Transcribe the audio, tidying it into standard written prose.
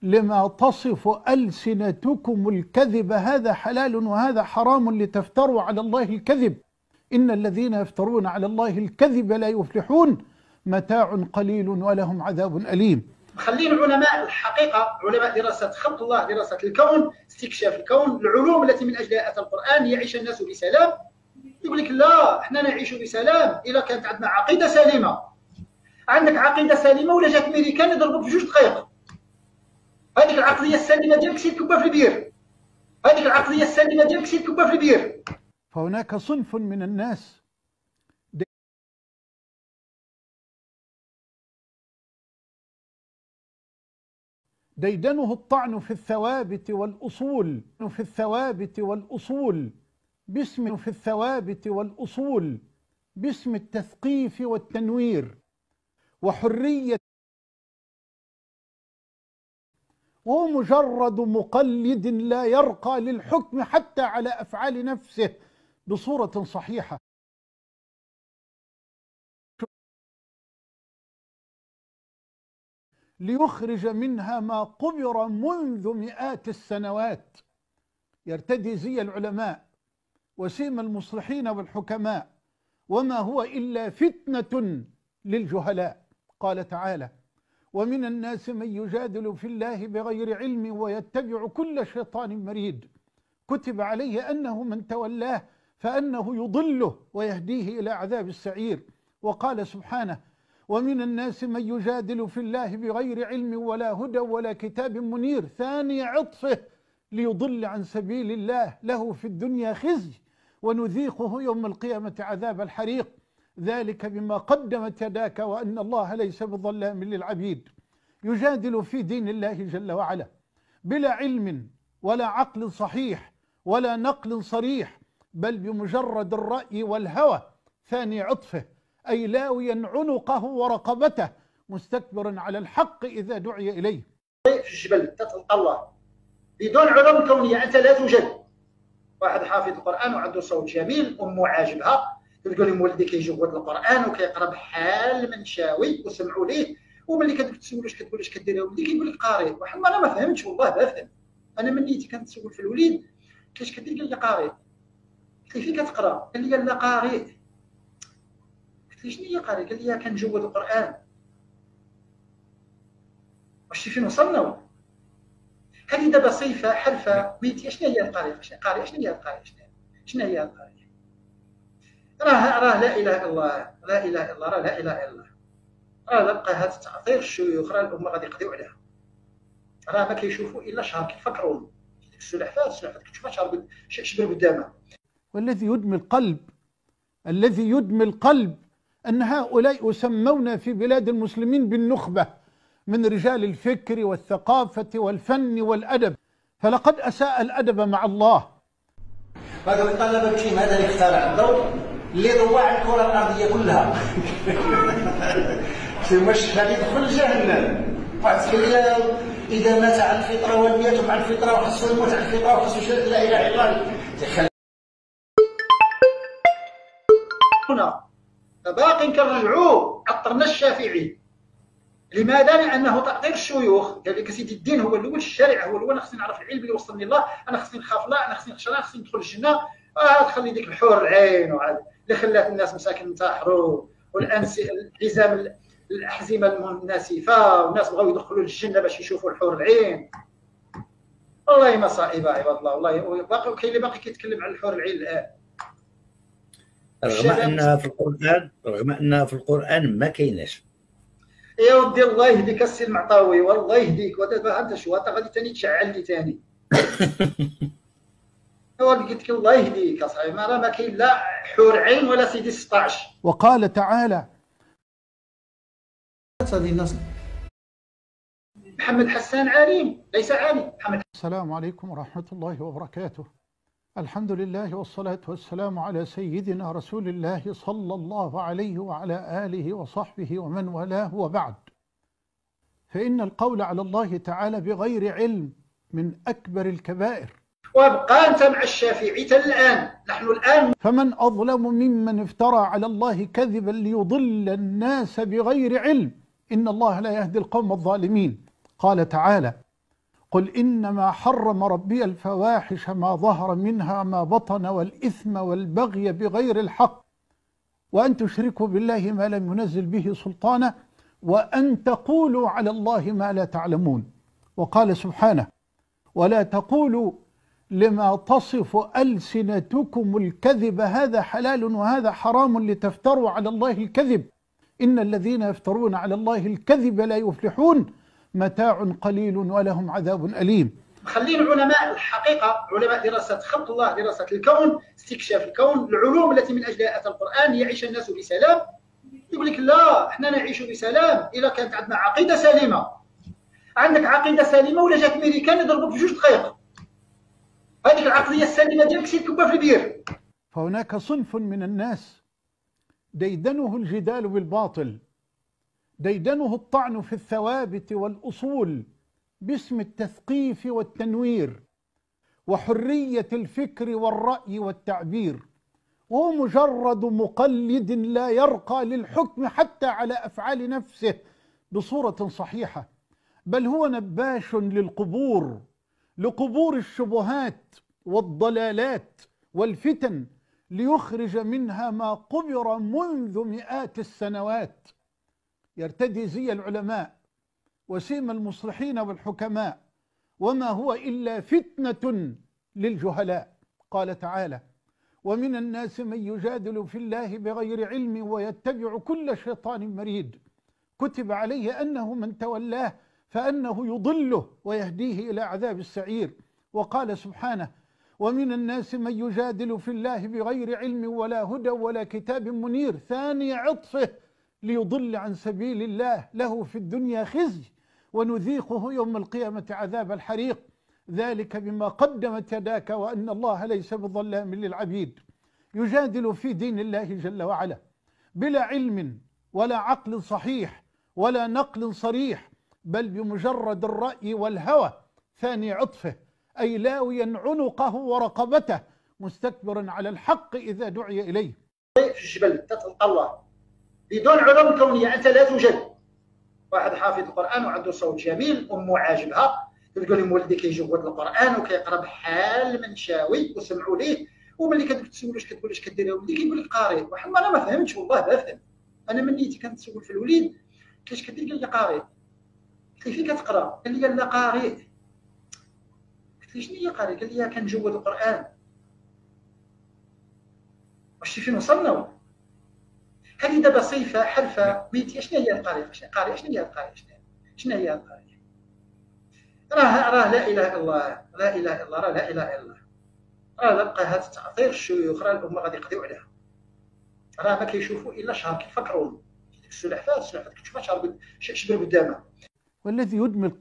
لما تصف ألسنتكم الكذب هذا حلال وهذا حرام لتفتروا على الله الكذب، إن الذين يفترون على الله الكذب لا يفلحون، متاع قليل ولهم عذاب أليم. خلين علماء الحقيقة، علماء دراسة خلق الله، دراسة الكون، استكشاف الكون، العلوم التي من أجلها أتى القرآن، يعيش الناس بسلام. يقول لك لا، احنا نعيش بسلام إذا كانت عندنا عقيدة سليمة. عندك عقيدة سليمة ولا جات أمريكان يضربوك في 2 دقائق. هذيك العقلية السليمة ديالك سير كبها في البير. هذيك العقلية السليمة ديالك سير كبها في البير. فهناك صنف من الناس ديدنه الطعن في الثوابت والأصول، باسم التثقيف والتنوير وحرية، وهو مجرد مقلد لا يرقى للحكم حتى على أفعال نفسه بصورة صحيحة، ليخرج منها ما قبر منذ مئات السنوات، يرتدي زي العلماء وسيم المصلحين والحكماء، وما هو إلا فتنة للجهلاء. قال تعالى: ومن الناس من يجادل في الله بغير علم ويتبع كل شيطان مريد، كتب عليه أنه من تولاه فأنه يضله ويهديه إلى عذاب السعير. وقال سبحانه: ومن الناس من يجادل في الله بغير علم ولا هدى ولا كتاب منير، ثاني عطفه ليضل عن سبيل الله، له في الدنيا خزي ونذيقه يوم القيامة عذاب الحريق، ذلك بما قدمت يداك وأن الله ليس بظلام للعبيد. يجادل في دين الله جل وعلا بلا علم ولا عقل صحيح ولا نقل صريح، بل بمجرد الرأي والهوى، ثاني عطفه، أي لاويا عنقه ورقبته مستكبرا على الحق إذا دعي إليه. في الجبل تتلقى الله بدون علوم كونية، أنت لا توجد. واحد حافظ القرآن وعنده صوت جميل، أمه عاجبها، تقول لهم ولدي كيجود القرآن وكيقرا بحال المنشاوي وسمعوا ليه، وملي كتسول واش كتقول اش كدير يا ولدي كيقول لك قاري. واحد المره ما فهمتش والله بفهم، انا من نيتي كنتسول في الوليد كيفاش كدير، قال لي قاري. قلت له فين كتقرا؟ قال لي لا قاري. قلت له شنو هي قاري؟ قال لي كنجود القرآن. واش فين وصلنا؟ هذه دابا صيفه حرفه ميتي. شنو هي القاري؟ شنو هي القاري؟ شنو هي القاري؟ راه لا اله الا الله، لا اله الا الله، راه لا اله الا الله. راه بقى هذا التعطير الشيوخ، راه الامه غادي يقضيو عليها. راه ما كيشوفوا الا شهر كيفكروا ديك السلحفات كتشوفها شبر قدامها. والذي يدمي القلب أن هؤلاء يسمون في بلاد المسلمين بالنخبة من رجال الفكر والثقافة والفن والأدب، فلقد أساء الأدب مع الله. هذا الطلبة الجيم هذا اللي اخترع الضوء اللي ضوى على الكرة الأرضية كلها. مش غادي يدخل جهنم. واحد قال لي إذا مات على الفطرة والميت مع الفطرة وخصو يموت على الفطرة وخصو لا إله إلا الله. هنا باقي كنرجعوه، عطرنا الشافعي. لماذا؟ لأنه تأطير الشيوخ. قال لك سيدي الدين هو الأول، الشارع هو الأول، أنا خصني نعرف العلم اللي وصلني الله، أنا خصني نخاف الله، أنا خصني نخشى الله، خصني ندخل الجنة. خلي ديك الحور العين وعاد اللي خلات الناس مساكن انتحروا، والحزام الأحزمة الناسفة، والناس بغاو يدخلوا للجنة باش يشوفوا الحور العين. والله مصائب عباد الله، والله باقي كاين اللي باقي كيتكلم على الحور العين الآن. رغم أنها في القرآن ما كايناش. يا ودي الله يهديك السي المعطاوي، والله يهديك. ودابا انت شو غادي ثاني تشعل لي ثاني. قلت لك الله يهديك اصاحبي، ما كاين لا حور عين ولا سيدي 16. وقال تعالى: محمد حسان عالم ليس عالم. محمد. السلام عليكم ورحمة الله وبركاته. الحمد لله والصلاة والسلام على سيدنا رسول الله صلى الله عليه وعلى آله وصحبه ومن والاه، وبعد. فإن القول على الله تعالى بغير علم من أكبر الكبائر. وابقى أنت مع الشافعي الآن، نحن الآن. فمن أظلم ممن افترى على الله كذبا ليضل الناس بغير علم، إن الله لا يهدي القوم الظالمين. قال تعالى: قل إنما حرم ربي الفواحش ما ظهر منها ما بطن والإثم والبغي بغير الحق وأن تشركوا بالله ما لم ينزل به سلطانا وأن تقولوا على الله ما لا تعلمون. وقال سبحانه: ولا تقولوا لما تصف ألسنتكم الكذب هذا حلال وهذا حرام لتفتروا على الله الكذب إن الذين يفترون على الله الكذب لا يفلحون متاع قليل ولهم عذاب أليم. خلين علماء الحقيقة، علماء دراسة خلق الله، دراسة الكون، استكشاف الكون، العلوم التي من أجلها أتى القرآن، يعيش الناس بسلام. يقول لك لا، احنا نعيش بسلام إذا كانت عندنا عقيدة سليمة. عندك عقيدة سليمة ولا جات أمريكان يضربوك في 2 دقائق، هذيك العقلية السليمة ديالك سير كبها في البير. فهناك صنف من الناس ديدنه الجدال بالباطل، ديدنه الطعن في الثوابت والأصول باسم التثقيف والتنوير وحرية الفكر والرأي والتعبير، وهو مجرد مقلد لا يرقى للحكم حتى على أفعال نفسه بصورة صحيحة، بل هو نباش للقبور، لقبور الشبهات والضلالات والفتن ليخرج منها ما قبر منذ مئات السنوات. يرتدي زي العلماء وسيم المصلحين والحكماء، وما هو إلا فتنة للجهلاء. قال تعالى: ومن الناس من يجادل في الله بغير علم ويتبع كل شيطان مريد كتب عليه أنه من تولاه فأنه يضله ويهديه إلى عذاب السعير. وقال سبحانه: ومن الناس من يجادل في الله بغير علم ولا هدى ولا كتاب منير ثاني عطفه ليضل عن سبيل الله له في الدنيا خزي ونذيقه يوم القيامة عذاب الحريق ذلك بما قدمت يداك وأن الله ليس بظلام للعبيد. يجادل في دين الله جل وعلا بلا علم ولا عقل صحيح ولا نقل صريح، بل بمجرد الرأي والهوى ثاني عطفه، أي لاويا عنقه ورقبته مستكبرا على الحق إذا دعي إليه. في الجبل تتلقى الله بدون علوم كونية، أنت لا توجد. واحد حافظ القرآن وعنده صوت جميل، أمه عاجبها، تقول لهم ولدي كيجود القرآن وكيقرا بحال المنشاوي وسمعوا ليه، وملي كتسول واش كتقول اش كدير يا ولدي كيقول لك قاري. واحد المره ما فهمتش والله بفهم، انا من نيتي كنتسول في الوليد كيفاش كدير، قال لي قاري. قلت له فين كتقرا؟ قال لي لا قاري. قلت له شنو هي قاري؟ قال لي كنجود القرآن. واش فين وصلنا؟ هذه دابا صيفه حرفه ميتيه. شنو هي القاري؟ شنو هي القاري؟ شنو هي القاري؟ راه لا اله الا الله، لا اله الا الله، راه لا اله الا الله. راه بقى هذا التعطير الشيوخ، راه الامه غادي يقضيو عليها. راه ما كيشوفوا الا شهر كيفكروا ديك السلحفاه كتشوفها شهر شبر قدامها. والذي يدمي